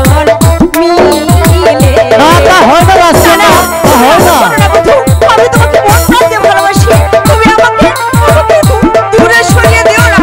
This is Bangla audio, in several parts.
আমি তোমাকে মন প্রাণ দিয়ে ভালোবাসি, তুমি আমাকে দূরে সরিয়ে দিও না।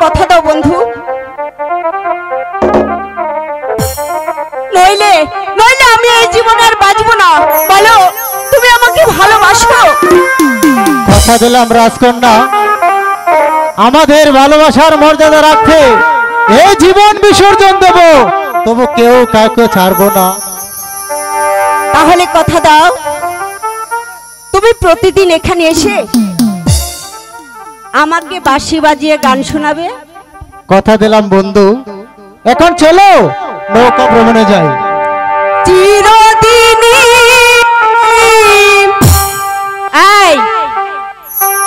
কথা দাও বন্ধু, নইলে নইলে আমি এই জীবনে আর বাঁচবো না। বলো তুমি আমাকে ভালোবাসো? কথা দিলাম রাজকন্যা, আমাদের ভালোবাসার মর্যাদা রাখতে এই জীবন বিসর্জন দেব, তবু কেউ কাউকে ছাড়বো না। তাহলে কথা দাও তুমি প্রতিদিন এখানে এসে আমাকে বাঁশি বাজিয়ে গান শোনাবে। কথা দিলাম বন্ধু, এখন চলো নৌকা ভ্রমণে যাই। চিরদিনই এই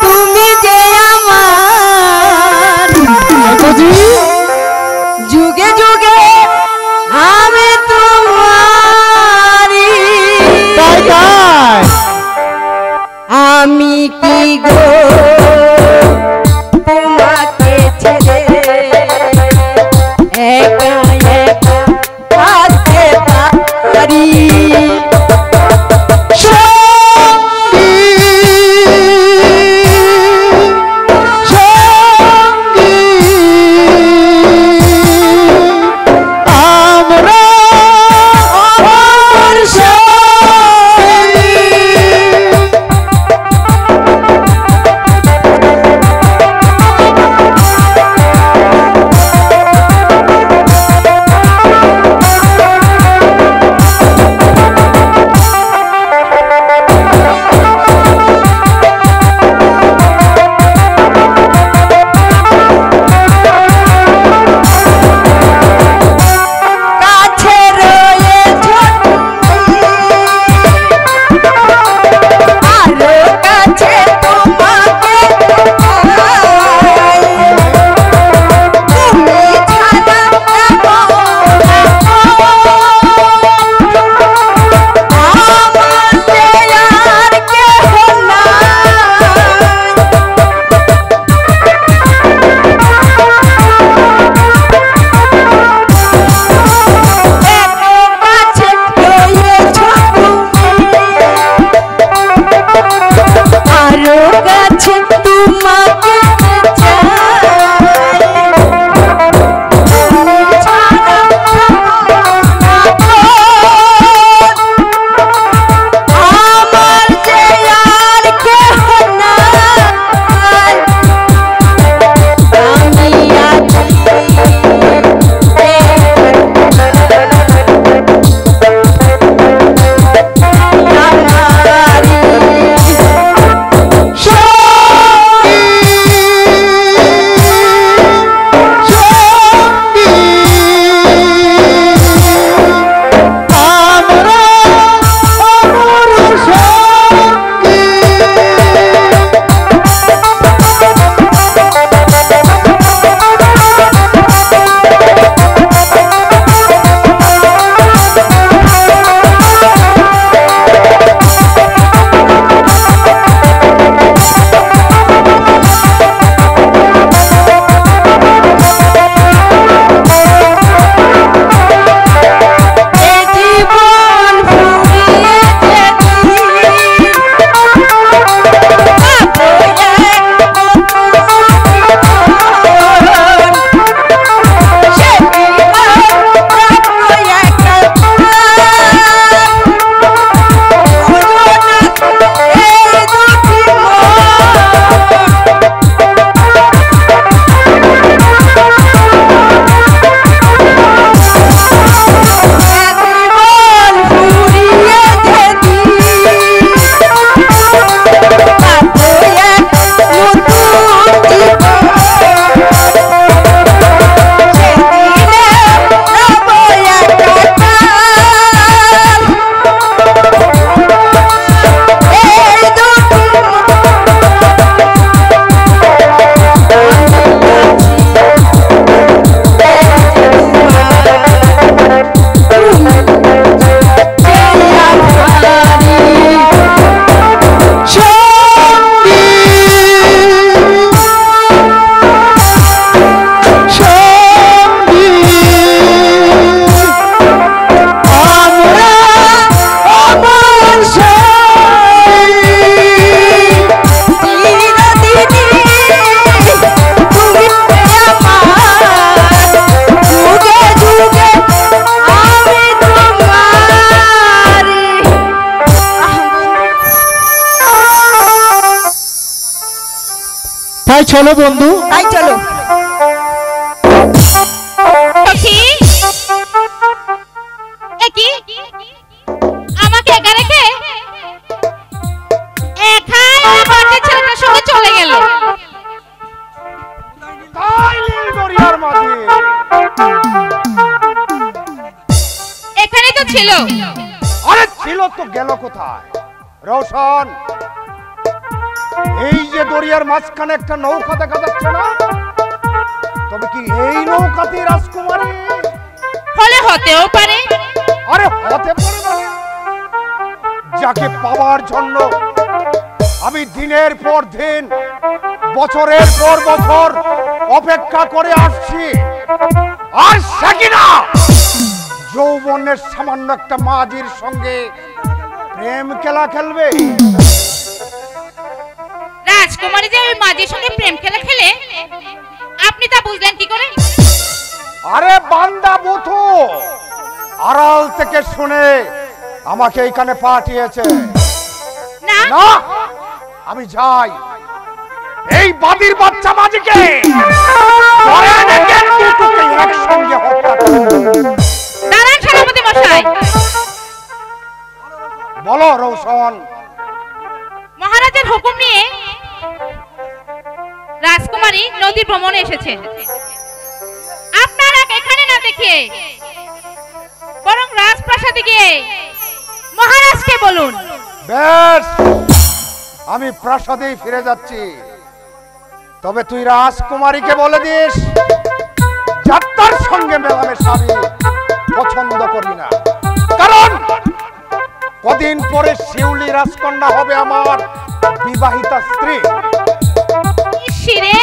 তুমি যে আমার, যুগে যুগে আমি তোমারি। আমি কি গো তোমাকে ছেড়ে একা একা থাকতে পারি? তাই চলো বন্ধু। তাই চলো। আমাকে একা রেখে ছেলেটার সঙ্গে চলে গেল। এখানেই তো ছিল। আরে ছিল তো গেল কোথায়? রোশন, এই যে দরিয়ার মাঝখানে একটা নৌকা দেখা যাচ্ছে না, তবে কি এই নৌকাতে রাজকুমারী? হলে হতেও পারে। আরে হতে পারে মানে? যাকে পাওয়ার জন্য আমি দিনের পর দিন, বছরের পর বছর অপেক্ষা করে আসছি, আর সে কিনা যৌবনের সামান্য একটা মাঝির সঙ্গে প্রেম খেলা খেলবে। রাজকুমারী যে ওই মাঝির সঙ্গে প্রেম খেলা খেলে আপনি তা বুঝলেন কি করে? আরে বান্দা বুথু আড়াল থেকে শুনে আমাকে এখানে পাঠিয়েছে। না না, আমি যাই এই বাদির বাচ্চা মাঝিকে ধরে এনে দুটোকে একসঙ্গে হত্যা করব। দাঁড়ান সেনাপতি মশাই। বলো রোশন। মহারাজের হুকুম নিয়ে রাজকুমারী নদী ভ্রমণে এসেছেন। আপনারা এখানে না দেখে বরং রাজপ্রাসাদে গিয়ে মহারাজকে বলুন। বেশ, আমি প্রাসাদেই ফিরে যাচ্ছি, তবে তুই রাজকুমারীকে বলে দিস যাত্রার সঙ্গে মেলামেশা আমি পছন্দ করি না, কারণ কদিন পরে শিউলি রাজকন্যা হবে আমার বিবাহিতা স্ত্রী। ইসিরে,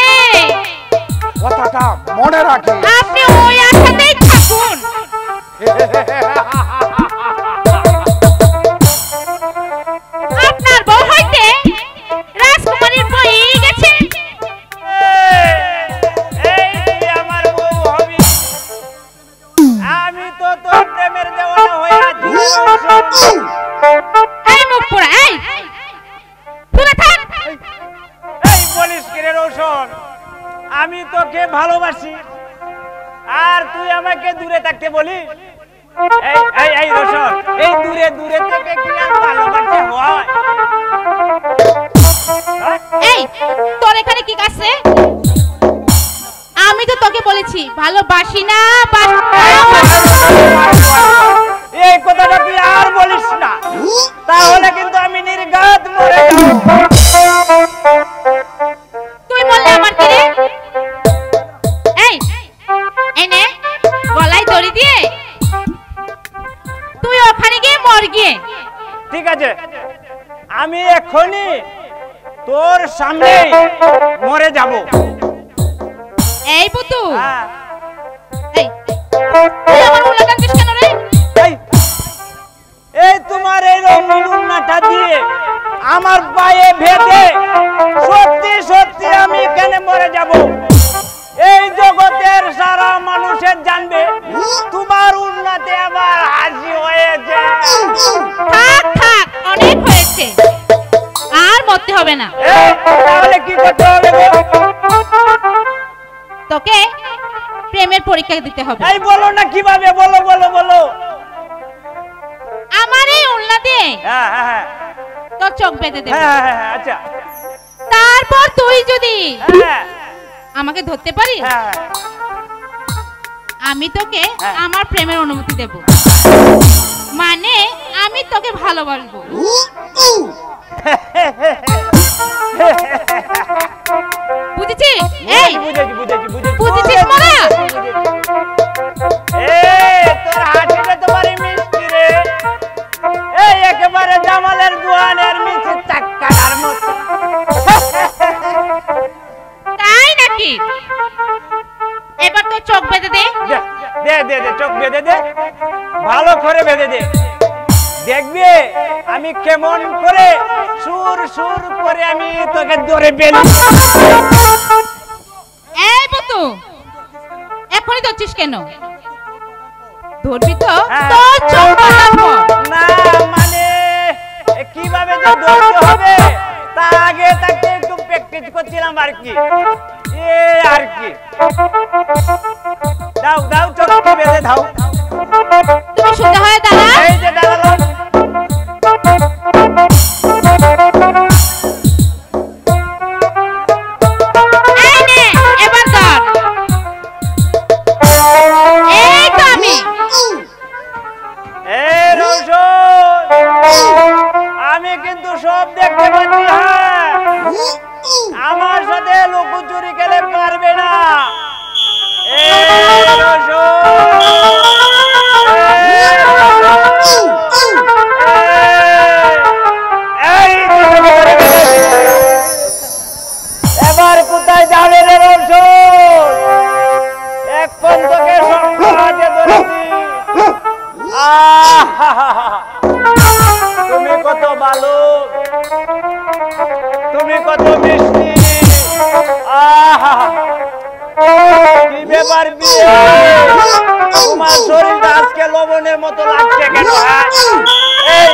কথাটা মনে রাখি। আপনি ওই আশাতেই থাকুন। আপনার বউ হইতে রাজকুমারীর বই গেছে। এই আমার বউ হবি, আমি তো তোর প্রেমের দেওয়ানা হয়ে আছি। এই মুখ পোড়া, এই তুলে থাক। এই বলিস কি রে রোশন, আমি তোকে ভালোবাসি আর তুই আমাকে দূরে থাকতে বলিস? এই এই এই রোশন, এই দূরে দূরে থেকে কি আর ভালোবাসা হয়? এই তোর এখানে কি কাছে? আমি তো তোকে বলেছি ভালোবাসি না, এই কথাটা তুই আর বলিস না, তাহলে কিন্তু আমি নির্ঘাত মরে যাব। তুই বললে আমার কি রে? এই এনে গলায় দড়ি দিয়ে তুই ওখানে গিয়ে মর গিয়ে। ঠিক আছে, আমি এখনই তোর সামনে মরে যাব। এই বুতু, হ্যাঁ। এই তুই আমার উল্লা টানছিস কেন রে? এই তোমার এই রঙিন উন্নাটা দিয়ে আমার পায়ে ভেদে সত্যি সত্যি আমি এখানে মরে যাব। এই জগতের সারা মানুষের জানবে তোমার উন্নতে আমার হাসি হয়েছে। থাক থাক, অনেক হয়েছে, আর মরতে হবে না। তাহলে কি করতে হবে গো? তোকে প্রেমের পরীক্ষা দিতে হবে। এই বলো না কিভাবে, বলো বলো বলো। আমার এই উল্লা দিয়ে হ্যাঁ হ্যাঁ হ্যাঁ তোর চোখ বেঁধে দেব। হ্যাঁ হ্যাঁ আচ্ছা। তারপর তুই যদি হ্যাঁ আমাকে ধরতে পারিস, হ্যাঁ আমি তোকে হ্যাঁ। আমার প্রেমের অনুমতি দেব, মানে আমি তোকে ভালোবাসবো। বুঝেছিস? এই বুঝেছি বুঝেছি বুঝেছি। বুঝেছিস মরা? তোর হাসিটা তো বাড়ি মিষ্টি রে, এই একেবারে জামালের দোয়ানের মিষ্টি চাক্কাটার মতো। তাই নাকি? এবার তোর চোখ বেঁধে দে। দে দে দে চোখ বেঁধে দে, ভালো করে বেঁধে দে। দেখবি আমি কেমন করে সুর সুর করে আমি তোকে ধরে বেঁধে। এই বুতু, এখনই ধরছিস কেন? ধরবি তো হ্যাঁ। তোর চোখ বাঁধাবো। না মানে কিভাবে যে ধরতে হবে তা আগে তাকে একটু প্র্যাকটিস করছিলাম আর কি। এ আর কি, দাও দাও চটকি বেঁধে দাও। তুমি সোজা হয়ে দাঁড়াও। এই যে দাঁড়ালাম। এই নে, এবার ধর। এই তো আমি। এ রোশন, আমি কিন্তু সব দেখতে পাচ্ছি। হ্যাঁ, আমার সাথে লুকোচুরি খেলে পারবে না। এ এবার কোথায় যাবে রে রোশন? এখন তোকে সকালে ধরেছি। তুমি কত ভালো, তুমি কত মিষ্টি। কি ব্যাপার বিয়ে, তোমার শরীরটা আজকে লবণের মতো লাগছে কেন? এই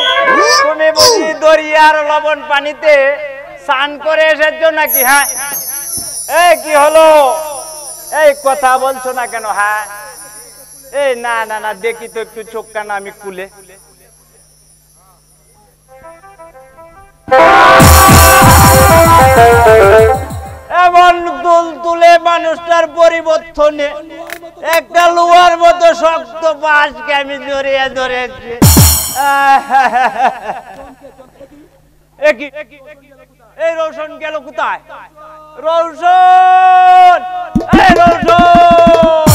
তুমি বুঝি দরিয়ার লবণ পানিতে স্নান করে এসেছো নাকি? হ্যাঁ, এই কি হলো? এই কথা বলছো না কেন? হ্যাঁ, এই না না না, দেখি তো একটু চোখ কানা আমি খুলে। এমন তুলে মানুষটার পরিবর্তনে একটা লোহার মতো শক্ত বাঁশকে আমি জড়িয়ে ধরেছি। এই রোশন গেল কোথায়? রোশন, এই রোশন,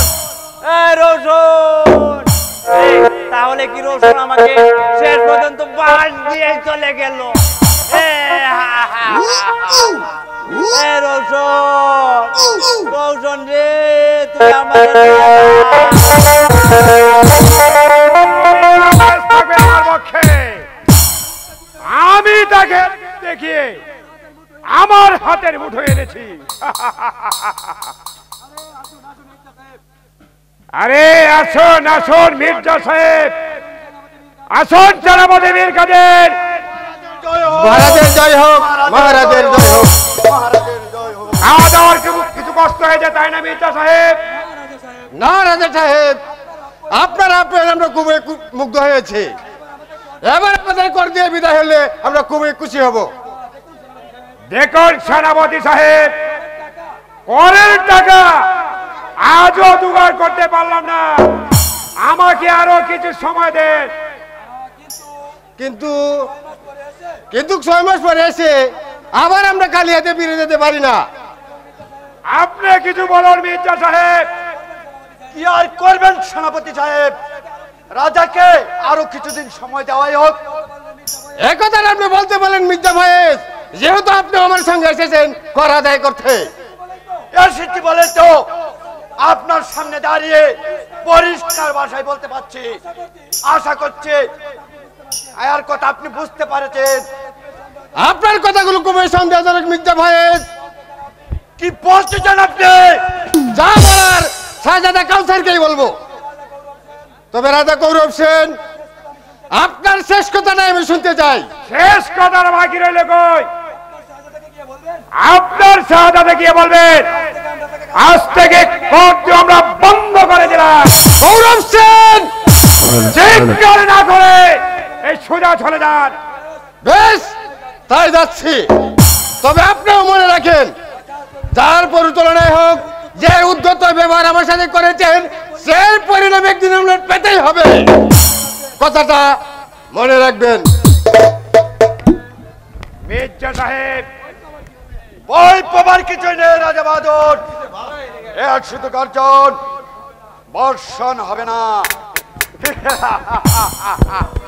এই রোশন। তাহলে কি রোশন আমাকে শেষ পর্যন্ত বাঁশ দিয়ে চলে গেল? রোশন, রোশন রে, তুই আমার আমি তাকে দেখিয়ে আমার হাতের মুঠো এনেছি। আরে আসুন আসুন মির্জা সাহেব, আসুন সেনাপতি মীর কাদের। মহারাজের জয় হোক, মহারাজের জয় হোক। খাওয়া দাওয়ার কিছু কষ্ট হয়েছে তাই না মির্জা সাহেব? না রাজা সাহেব, আপনার আমরা খুবই মুগ্ধ হয়েছে। এবার আমাদের কর দিয়ে বিদায় হলে আমরা খুবই খুশি হব। দেখুন সেনাপতি সাহেব, করের টাকা আজও জোগাড় করতে পারলাম না, আমাকে আরো কিছু সময় দেন। কিন্তু কিন্তু 6 মাস পরে এসে আবার আমরা খালি হাতে ফিরে যেতে পারি না। আপনি কিছু বলুন মির্জা সাহেব। কি আর করবেন সেনাপতি সাহেব, রাজাকে আরো কিছুদিন সময় দেওয়াই হোক। এই কথাটা আপনি বলতে বলেন মির্জা ভাইয়ের, যেহেতু আপনি আমার সঙ্গে এসেছেন কর আদায় করতে। এসেছি বলে তো আপনার সামনে দাঁড়িয়ে পরিষ্কার ভাষায় বলতে পারছি। আশা করছি আর কথা আপনি বুঝতে পারছেন। আপনার কথাগুলো খুবই সন্দেহজনক মির্জা ভাইয়ের। কি বলতে চান আপনি? যা বলার শাহজাদা কাউসারকেই বলবো। তবে রাজা কৌরব সেন, আপনার শেষ কথাটাই আমি শুনতে চাই। শেষ কথার বাকি রইল কই? আপনার শাহজাদা গিয়ে বলবেন আজ থেকে কর্য আমরা বন্ধ করে দিলাম। কৌরব সেন চিৎকার না করে এই সোজা চলে যান। বেশ, তাই যাচ্ছি। তবে আপনিও মনে রাখেন, যার পরিচালনায় হোক, যে উদ্ধত ব্যবহার আমার সাথে করেছেন, সেই পরিণাম একদিন আমরা পেতেই হবে। কথাটা মনে রাখবেন। মির্জা সাহেব, ভয় পাবার কিছু নেই রাজা বাহাদুর। এর শুধু গর্জন, বর্ষণ হবে না।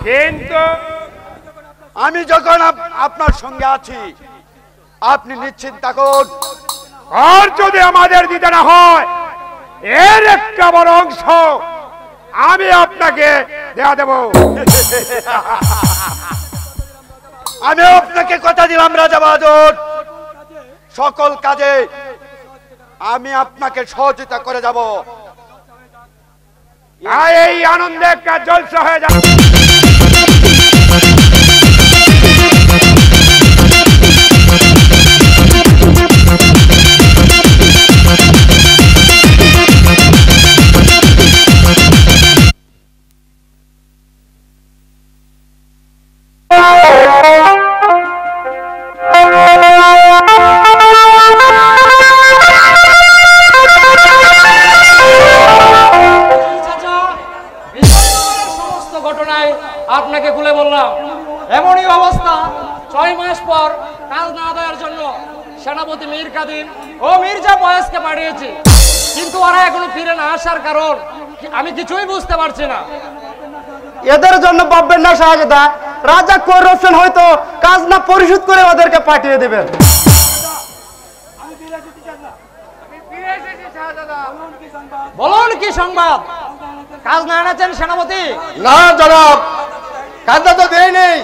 কিন্তু আমি যখন আপনার সঙ্গে আছি, আপনি নিশ্চিন্ত থাকুন। আর যদি আমাদের দিতে না হয়, এর একটা বড় অংশ আমি আপনাকে দেয়া দেব। আমি আপনাকে কথা দিলাম রাজা বাহাদুর, সকল কাজে আমি আপনাকে সহযোগিতা করে যাব। এই আনন্দে একটা জলসা হয়ে যাবে। সেনাপতি মীর কাদিম ও মির্জা বয়সকে পাঠিয়েছি, কিন্তু ওরা এখনো ফিরে না আসার কারণ আমি কিছুই বুঝতে পারছি না। এদের জন্য ভাববেন না শাহজাদা, রাজা করছেন হয়তো কাজ না পরিশোধ করে ওদেরকে পাঠিয়ে দেবেন। বলুন কি সংবাদ? কাজ না এনেছেন সেনাপতি? না জনাব, কাজটা তো দেয় নেই,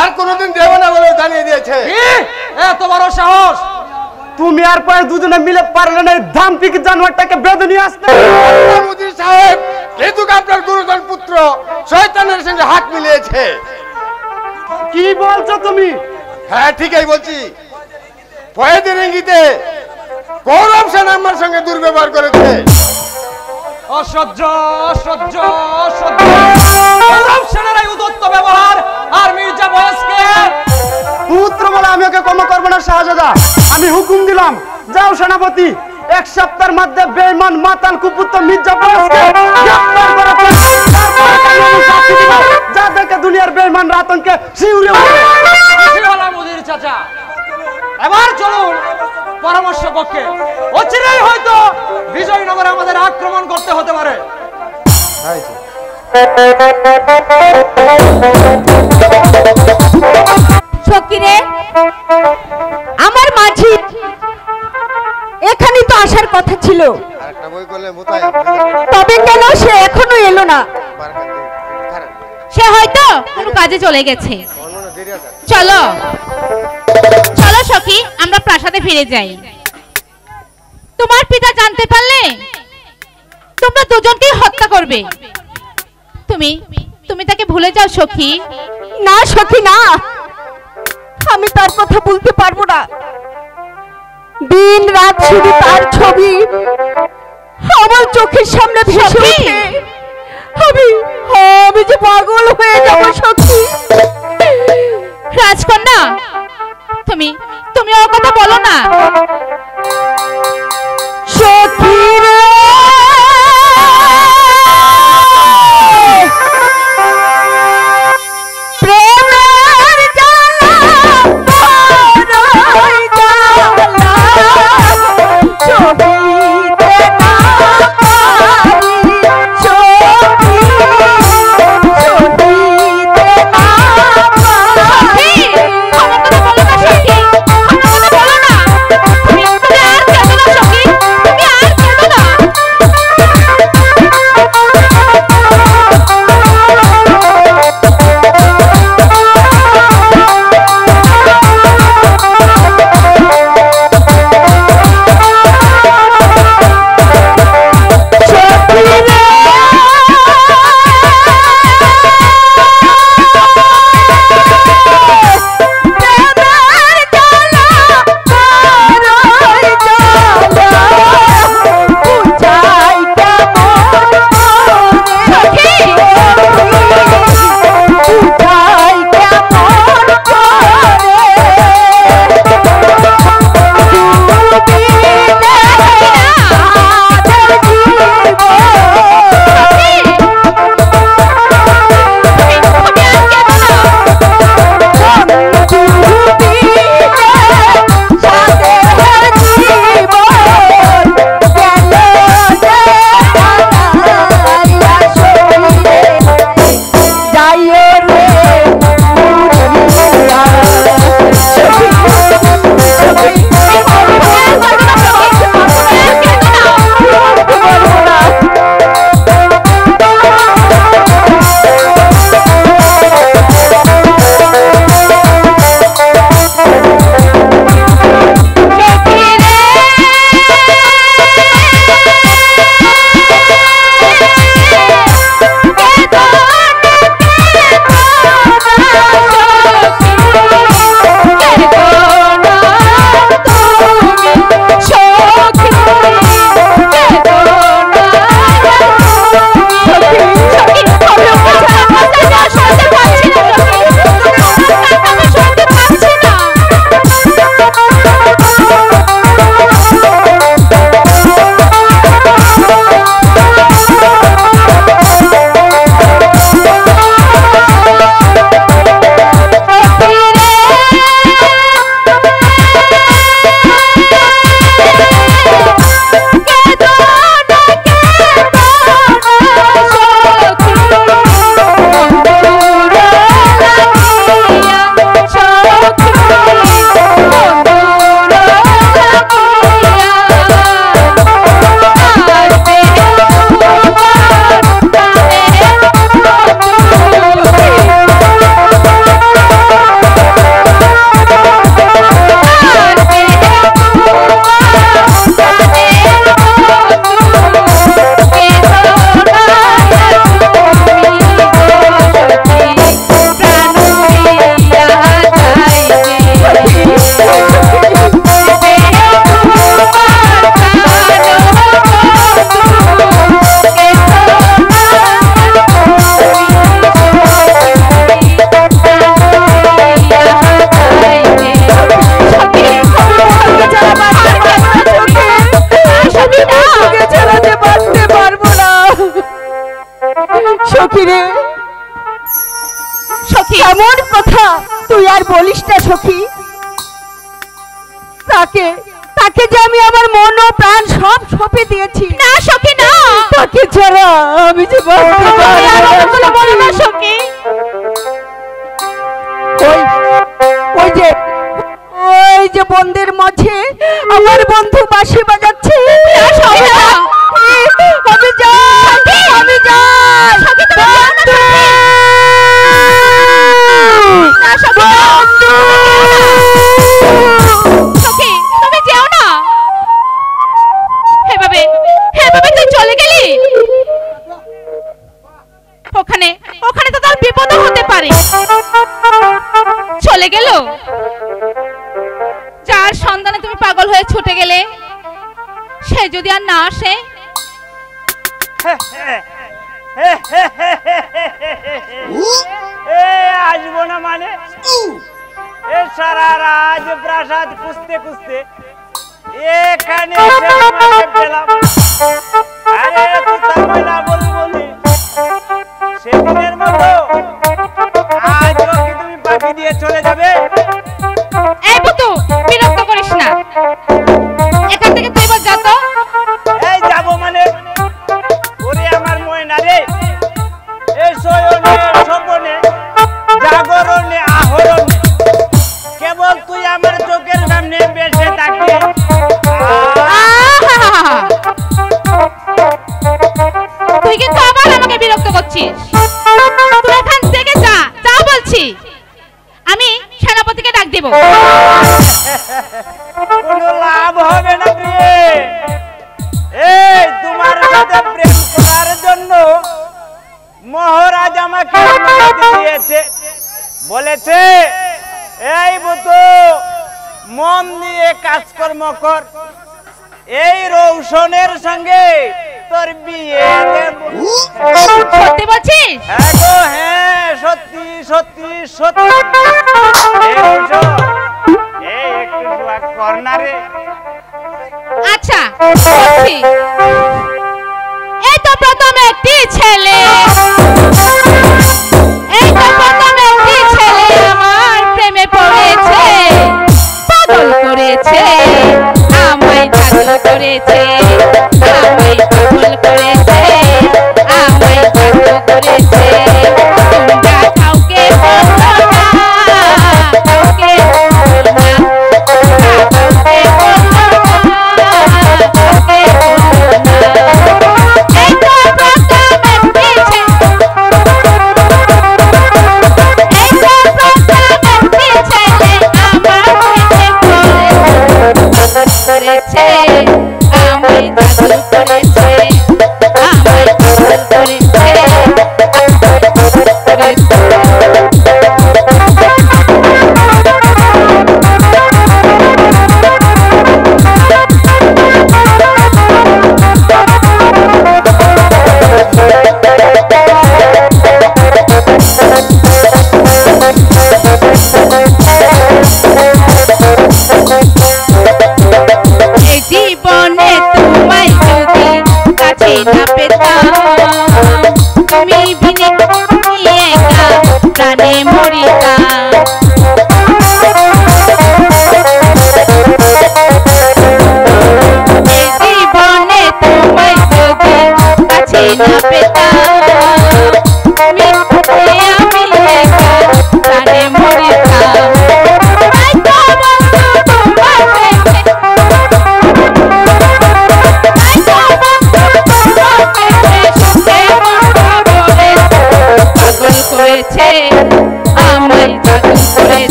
আর কোনোদিন দেবে না বলে জানিয়ে দিয়েছে। কি এত বড় সাহস? তুমি আর পরে দুজনে মিলে পারলে না ধাম পিকে জানোয়ারটাকে বেঁধে নিয়ে আসতে? মুদির সাহেব, কিন্তু আপনার গুরুজন পুত্র শয়তানের সঙ্গে হাত মিলিয়েছে। কি বলছো তুমি? হ্যাঁ ঠিকই বলছি। ফয়েদের ইঙ্গিতে গৌরব সেন আমার সঙ্গে দুর্ব্যবহার করেছে। অসহ্য অসহ্য অসহ্য! গৌরব সেনের এই উদ্ধত ব্যবহার আর মির্জা বয়সকে পুত্র বলে আমি ওকে ক্ষমা করবো না শাহজাদা। আমি হুকুম দিলাম, যাও সেনাপতি, এক সপ্তাহের মধ্যে বেঈমান মাতাল কুপুত্র মির্জা বয়সকে গ্রেফতার করো। তারপরে কানুনি শাস্তি দিব, যা দেখে দুনিয়ার বেঈমান আতঙ্কে শিউরে ওঠে। শিরোলা মুদির চাচা, এবার চলুন পরামর্শ কক্ষে। অচিরেই হয়তো বিজয়নগরে আমাদের আক্রমণ করতে হতে পারে। সখীরে, আমার মাঝি এখানে তো আসার কথা ছিল, আরেকটা বই করলে মোতায় তবে কেন সে এখনো এলো না? সে হয়তো কোনো কাজে চলে গেছে। চলো চলো সখী, আমরা প্রাসাদে ফিরে যাই। তোমার পিতা জানতে পারলে তোমরা দুজনকেই হত্যা করবে। তুমি তুমি তাকে ভুলে যাও সখী। না সখী না, আমি তার কথা বলতে পারবো না। দিন রাত শুধু তার ছবি আমার চোখের সামনে ভেসে সখী! ওঠে। আমি যে পাগল হয়ে যাব সখী। রাজকন্যা, তুমি তুমি ওর কথা বলো না। সখী রে, প্রেমের জ্বালা বড়ই জ্বালা, ছবিতে না পারি সখী, ছবিতে না পারি। আমার কথা বলো না সখী, আমার কথা বলো না। তুমি আর কেঁদো না সখী। সখী রে, সখী এমন কথা তুই আর বলিস না সখী। তাকে তাকে যে আমি আমার মন ও প্রাণ সব সঁপে দিয়েছি। না সখী না, তাকে ছাড়া আমি যে বাঁচতে পারি না। এগুলো বলো না সখী। ওই ওই যে ওই যে বন্ধের মাঝে আমার বন্ধু বাঁশি বাজাচ্ছে। না সখী না, আমি যাই, আমি যাই। সখী তুমি যাও না সখী। না সখী না, সখী তুমি যেও না। এভাবে এভাবে তুই চলে গেলি, ওখানে ওখানে তো তার বিপদ হতে পারে। চলে গেল যার সন্ধানে তুমি পাগল হয়ে ছুটে গেলে, সে যদি আর না আসে। আসবো না মানে এ সারা রাজ প্রাসাদ খুঁজতে খুঁজতে এখানে এসে তোমাকে পেলাম। আরে তুই তার না বলি সেদিনের মতো আজও কি তুমি পাখি দিয়ে চলে যাবে? এই বুতু বিরক্ত করিস না, এখান থেকে তুই এবার যা তো। এই যাবো মানে ওরে আমার ময়না রে, এই শয়নে স্বপনে জাগরণে আহরণে কেবল তুই আমার চোখের সামনে বেঁচে থাকবি। তুই কিন্তু আবার আমাকে বিরক্ত করছিস। তুই এখান থেকে যা, যা বলছি। আমি সেনাপতিকে ডাক দেব। কোনো লাভ হবে না প্রিয়ে। এই তোমার সাথে প্রেম করার জন্য মহারাজ আমাকে অনুমতি দিয়েছে, বলেছে এই বুতু মন দিয়ে কাজকর্ম কর, এই রৌশনের সঙ্গে তোর বিয়ে দেব। সত্যি বলছিস? হ্যাঁ গো হ্যাঁ, সত্যি সত্যি সত্যি। এই রৌশন, এই একটু দোয়া কর না রে। আচ্ছা বলছি। এই তো প্রথম একটি ছেলে, এই তো প্রথম একটি ছেলে আমার প্রেমে পড়েছে, পাগল করেছে, আমায় পাগল করেছে, আমায় পাগল করেছে, আমায় পাগল করেছে। তোমরা কাউকে বলো না, কাউকে বলো না, কাউকে বলো না, কাউকে বলো না। এই তো প্রথম একটি ছেলে, এই তো প্রথম একটি ছেলে আমার প্রেমে পড়েছে, আমায় পাগল করেছে, আমায় পাগল করেছে, এই জীবন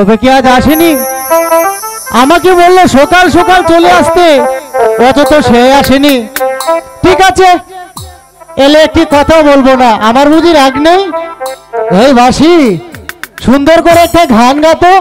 তবে কি আজ আসেনি? আমাকে বললো সকাল সকাল চলে আসতে, অথচ সে আসেনি। ঠিক আছে, এলে একটি কথা বলবো না, আমার বুঝি রাগ নেই? এই বাসি, সুন্দর করে একটা গান গাতো।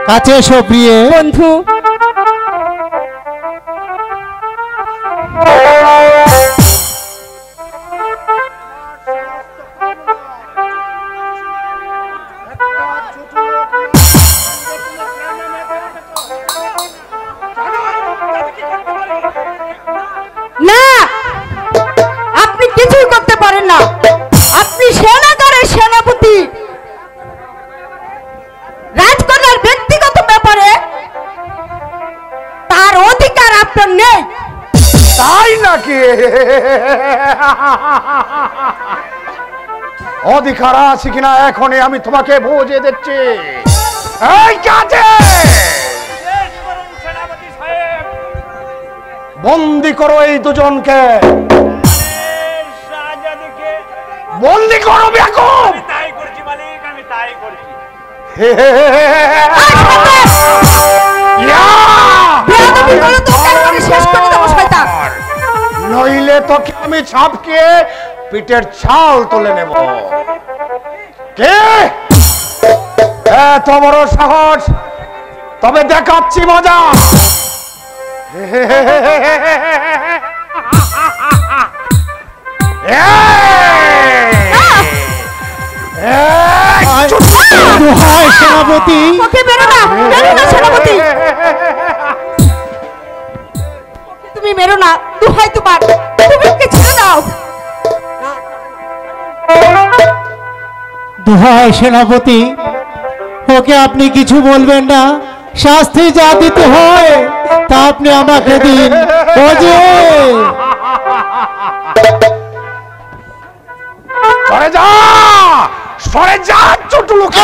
কাছে এসো প্রিয়ে। বন্ধু না, আপনি কিছুই করতে পারেন না। আপনি সেনাগারের সেনাপতি। রাজকন্যার ব্যক্তিগত ব্যাপারে তার অধিকার আপনার নেই। তাই নাকি? অধিকার আছে কিনা এখনই আমি তোমাকে বুঝিয়ে দিচ্ছি। এই কাজে বন্দি করো এই দুজনকে, বন্দি করো বেগম। তাই করছি মালিক, আমি তাই করছি। নইলে তোকে আমি ছাপকে পিঠের ছাল তুলে নেব। কে এত বড় সাহস? তবে দেখাচ্ছি মজা। দোহাই সেনাপতি। ওকে মেরো না, মেরো না সেনাপতি। তুমি মেরো না, দোহাই তোমার, তুমি ওকে ছেড়ে দাও। দোহাই সেনাপতি, ওকে আপনি কিছু বলবেন না। শাস্তি যা দিতে হয় তা আপনি আমাকে দিন। ও যে সরে যা, সরে যা ছোট লোক।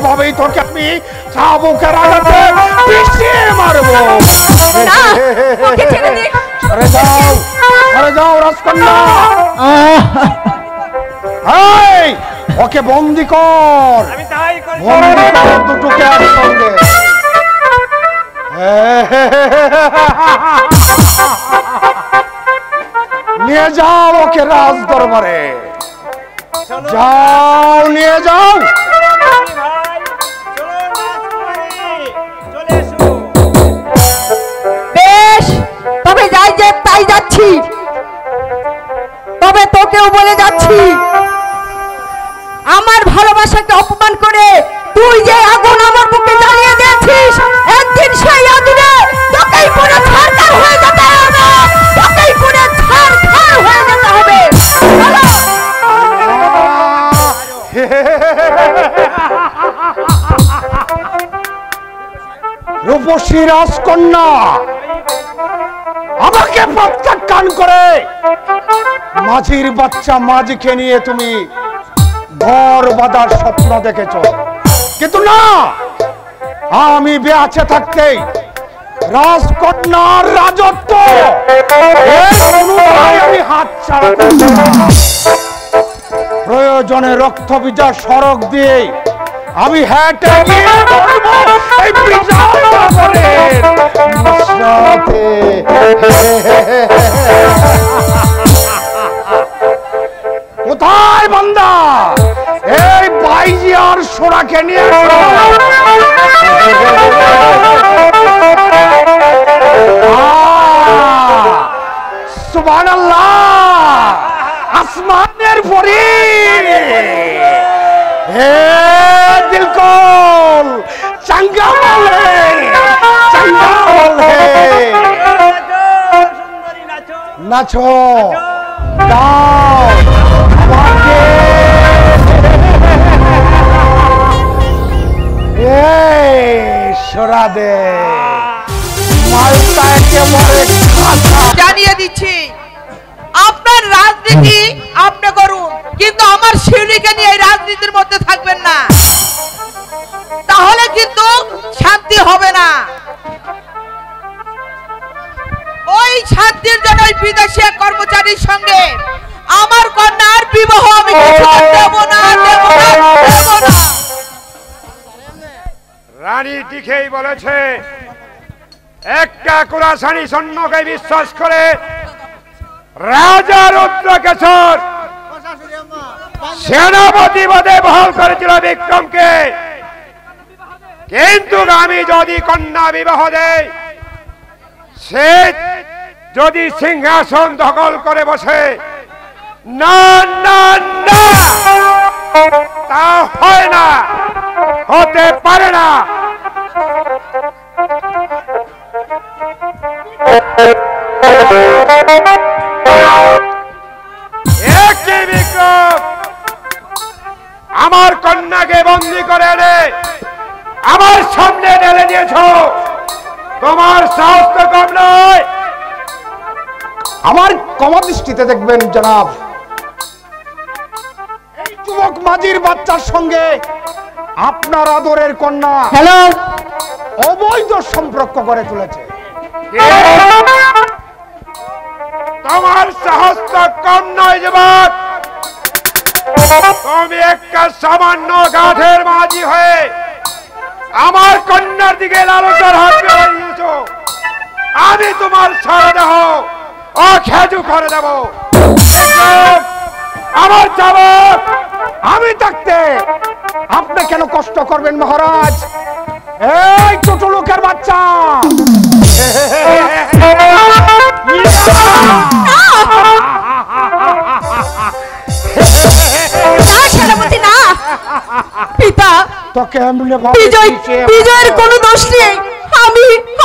ভাবেই তোকে আমি চাবুকের আঘাতে পিছিয়ে মারবো। সরে যাও, সরে যাও রাজকন্যা। ওকে বন্দি কর, আমি তাই করছি। বন্দি কর দুটোকে একসঙ্গে। নিয়ে যাও ওকে রাজ দরবারে, যাও নিয়ে যাও। বেশ, তবে যাই যে তাই যাচ্ছি। তবে তোকেও বলে যাচ্ছি, আমার ভালোবাসাকে অপমান করে তুই যে আগুন আমার বুকে জ্বালিয়ে দিয়েছিস, একদিন সেই আগুনে তোকেই পুরো ছারখার হয়ে যেতে হবে, তোকেই পুরো ছারখার হয়ে যেতে হবে। রূপসী রাজকন্যা, আমাকে প্রত্যাখ্যান করে মাঝির বাচ্চা মাঝিকে নিয়ে তুমি ঘর বাঁধার স্বপ্ন দেখেছ, কিন্তু না, আমি বেঁচে থাকতেই রাজকন্যার রাজত্ব এর কোনোভাবেই আমি হাত ছাড়া করব না। প্রয়োজনে রক্ত ভিজা সড়ক দিয়ে আমি হেঁটে গিয়ে বলবো এই বিশাল নগরের সাথে। কোথায় বান্দা? এই বাইজি আর সোনাকে নিয়ে সুবহানাল্লাহ, আসমানের পরি হে দিলকল চাঙ্গা বলে চাঙ্গা বলে নাচো দাও আমাকে সরা দে মালটা একেবারে খাসা। জানিয়ে দিচ্ছি, আপনার রাজনীতি আপনি করুন, কিন্তু আমার শিউলিকে নিয়ে এই রাজনীতির মধ্যে থাকবেন না, তাহলে কিন্তু শান্তি হবে না। ওই শান্তির জন্য ওই বিদেশি এক কর্মচারীর সঙ্গে আমার কন্যার বিবাহ আমি কিছুতে দেব না, দেব না, দেব না। রানী ঠিকই বলেছে, একটা কুরাসানি সৈন্যকে বিশ্বাস করে রাজা রুদ্রকেশর সেনাপতি পদে বহাল করেছিল বিক্রমকে, কিন্তু আমি যদি কন্যা বিবাহ দেই, সে যদি সিংহাসন দখল করে বসে, না না না, তা হয় না, হতে পারে না। আমার কন্যাকে বন্দী করে এনে আমার সামনে ঢেলে দিয়েছ, তোমার সাহস তো কম নয়। আমার কমা দৃষ্টিতে দেখবেন জনাব, এই যুবক মাঝির বাচ্চার সঙ্গে আপনার আদরের কন্যা হ্যালো, অবৈধ সম্পর্ক করে তুলেছে। তোমার সাহস তো কম নয় যুবক, তুমি একটা সামান্য গাধের মাঝি হয়ে আমার কন্যার দিকে লালসার হাত দিয়েছ। আমি তোমার ছাড়া দেহ অখেজু করে দেব। আমার চাবক আমি থাকতে আপনি কেন কষ্ট করবেন মহারাজ? এই ছোট লোকের বাচ্চা, পিতা, তোকে বিজয়ের কোনো দোষ নেই।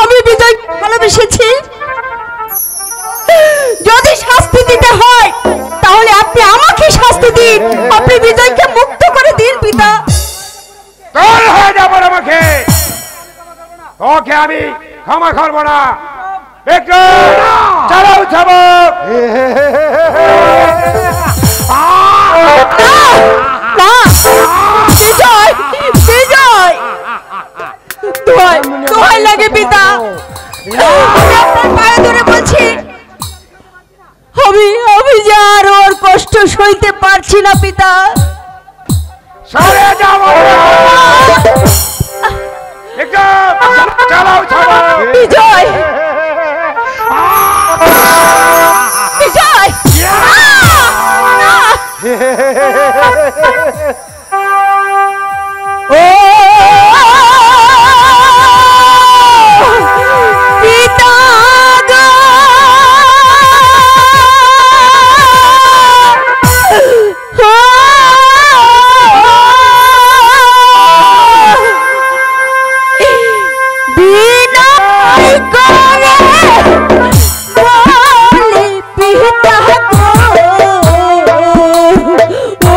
আমি বিজয় ভালোবেসেছি। যদি শাস্তি দিতে হয় তাহলে আপনি আমাকে শাস্তি দিন, আপনি বিজয়কে মুক্ত করে দিন পিতা। তোর হয়ে যাবো আমাকে, তোকে আমি ক্ষমা করবো না। চালাও চাবক। বিজয়, বিজয়, দোহাই লাগে পিতা, আমি আপনার পায়ে ধরে বলছি, আমি যে আর ওর কষ্ট সইতে পারছি না পিতা। সরে যাবো। চালাও চাবক। বিজয়, বিজয়, ও পিতা গো, বিনা করে বলি পিতা গো, ও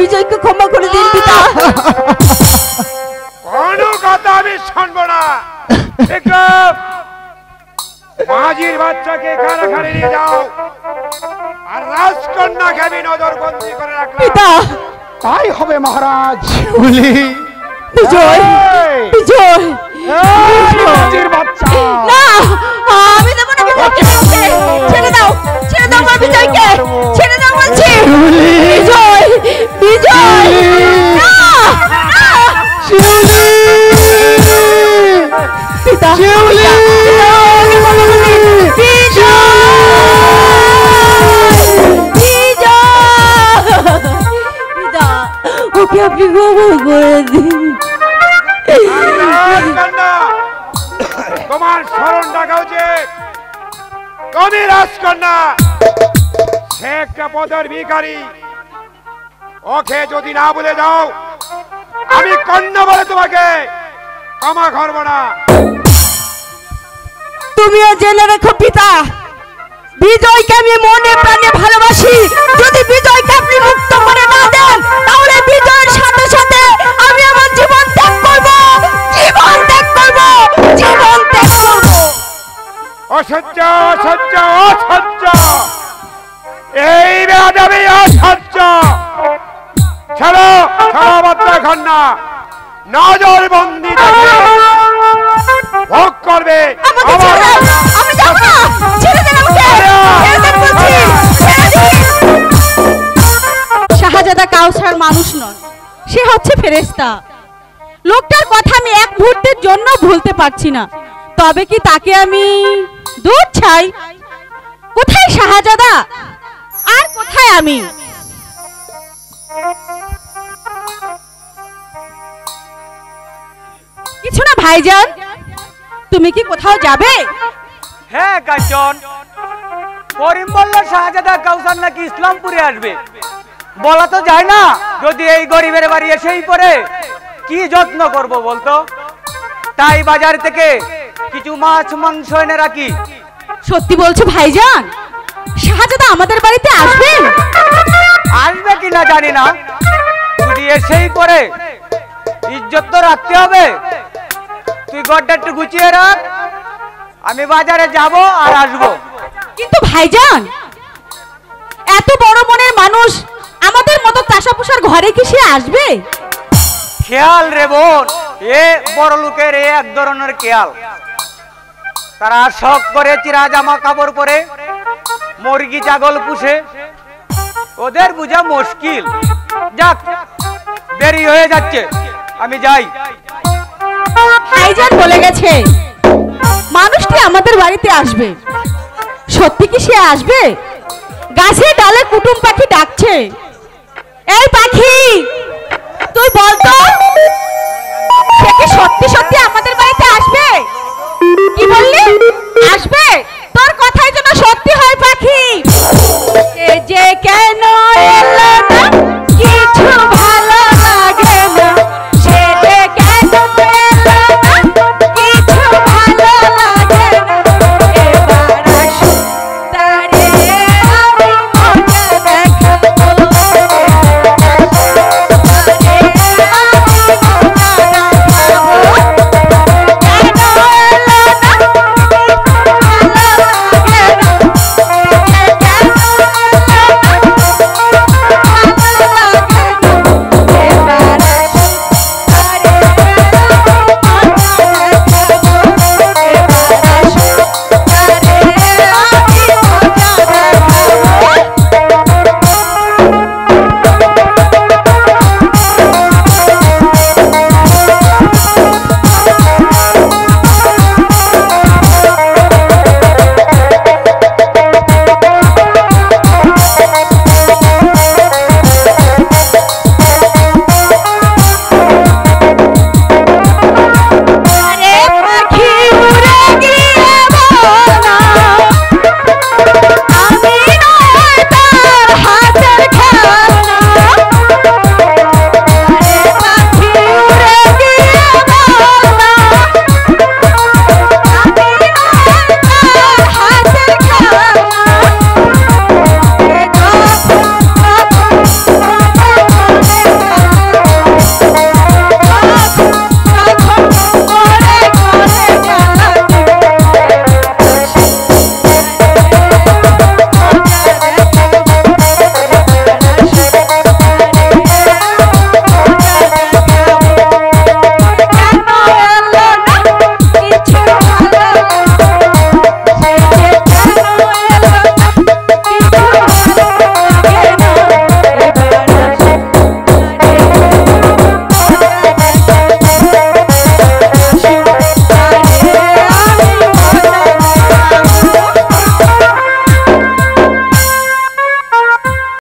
বিজয়কে ক্ষমা করে দিন পিতা। কোনো কথা আমি শুনবো না। বিক্রম, মাঝির বাচ্চাকে কারাগারে নিয়ে যাও আর রাজকন্যাকে আমি নজরবন্দি করে রাখলাম। পিতা তাই হবে মহারাজ। শিউলি, বিজয়, বিজয়, মাঝির বাচ্চা না আমি দেব না বিজয়কে। ছেড়ে দাও, ছেড়ে দাও আমার বিজয়কে, ছেড়ে দাও বলছি। বিজয়, বিজয়, না, না। শিউলি, পিতা, শিউলি, ওকে আপনি ক্ষমা করে দিন। রাজকন্যা, তোমার স্মরণ রাখা উচিত। তুমি রাজকন্যা, সে একটা পদের ভিখারি। ওকে যদি না বলে যাও, আমি কন্যা বলে তোমাকে ক্ষমা করব না। তুমিও জেনে রেখো পিতা, বিজয়কে আমি মনে প্রাণে ভালোবাসি। যদি বিজয়কে আপনি মুক্ত করে না দেন, তাহলে বিজয়ের সাথে সাথে আমি আমার জীবন ত্যাগ করব, জীবন ত্যাগ করব, জীবন ত্যাগ করব। অসহ্য, অসহ্য, অসহ্য, এই বেয়াদবি অসহ্য। ছাড়ো, ছাড়ো বাচ্চা কন্যা, নজর বন্দি ভোগ করবে। আমাকে ছেড়ে দেন, আমি যাব না, ছেড়ে দেন আমাকে, ছেড়ে দেন বলছি, ছেড়ে দিন। শাহজাদা কাউসার মানুষ নয়, সে হচ্ছে ফেরেশতা। লোকটার কথা আমি এক মুহূর্তের জন্য ভুলতে পারছি না। তবে কি তাকে আমি দুধ চাই? কোথায় শাহজাদা আর কোথায় আমি? কিছু না ভাইজান, তুমি কি কোথাও যাবে? হ্যাঁ কাঞ্চন, করিম বলল শাহজাদা কাউসার নাকি ইসলামপুরে আসবে। বলা তো যায় না, যদি এই গরিবের বাড়ি এসেই পড়ে কি যত্ন করব বলতো। তাই বাজার থেকে কিছু মাছ মাংস এনে রাখি। সত্যি বলছো ভাইজান? শাহজাদা আমাদের বাড়িতে আসবেন? আসবে কিনা জানি না, যদি এসেই পড়ে ইজ্জত তো রাখতে হবে। তুই ঘরটা একটু গুছিয়ে রাখ, আমি বাজারে যাব আর আসবো। কিন্তু ভাইজান, এত বড় মনের মানুষ আমাদের মতো চাষা পোষার ঘরে কি সে আসবে? খেয়াল রে বোন, এ বড় লোকের এক ধরনের খেয়াল। তারা শখ করে চিরা জামা কাপড় পরে, মুরগি ছাগল পুষে, ওদের বোঝা মুশকিল। যাক, দেরি হয়ে যাচ্ছে, আমি যাই। ভাইজান বলে গেছে মানুষটি আমাদের বাড়িতে আসবে। সত্যি কি সে আসবে? গাছের ডালে কুটুম পাখি ডাকছে, এই পাখি তুই বলতো সে কি সত্যি